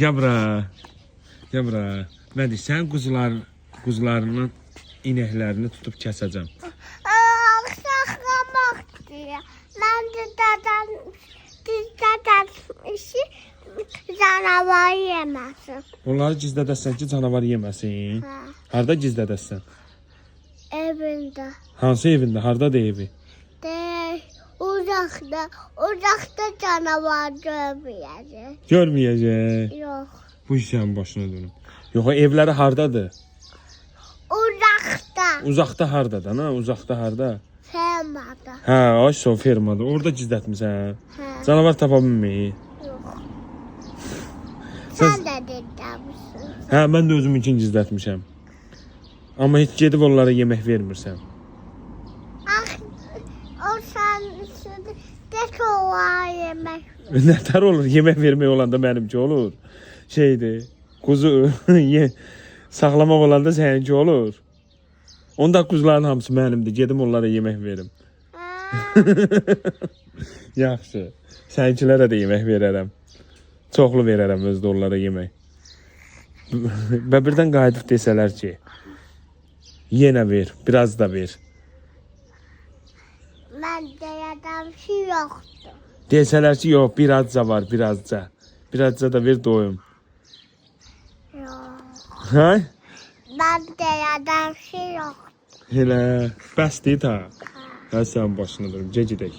Gəl bura. Gəl bura. Nədir? Sən quzularının inəklərini tutub kəsəcəm. Saxlamaq diye. Ben de dedem işi canavar yemesin. Onları gizlədəsən ki, canavar yeməsin. Ha, Harda gizlədəsən? evinde. Hansı evində? Hardadır evi? De uzakta canavar görmeyecek. Görməyəcək. Yok. Bu işin başına dönüm. Yox, evləri hardadır? Uzakta. Uzaqda hardadır, ana? Uzaqda harda? Fermada. Hə, o fermada. Orada gizlətmisən. Ha, Canavar tapa bilmir. yok. Sen- Sen de dedemişsin. Hə, mən də özümünkini gizlətmişəm. Amma heç gedib onlara yemək vermirsən. Ah, o sen de kovar yemek. Nətər olur? Yemək vermək olanda mənimki olur. Şeydir. Quzu saxlamaq olanda səninki olur. Onda quzuların hamısı mənimdir. Gedim onlara yemək verim. Ha, Yaxşı. Səninkilərə də yemək verərəm. Çoxlu verərəm özdə onlara yemək. Və birdən qayıdıb desələr ki, yenə ver, biraz da ver. ben de dedem şey yoktu. Desələr ki, yox, birazca var, birazca. Birazca da ver doyum. Yok. Hə? Ben de dedem şey yoktu. Elə, bəsdir ta. Hə, sən başına durum, gedək.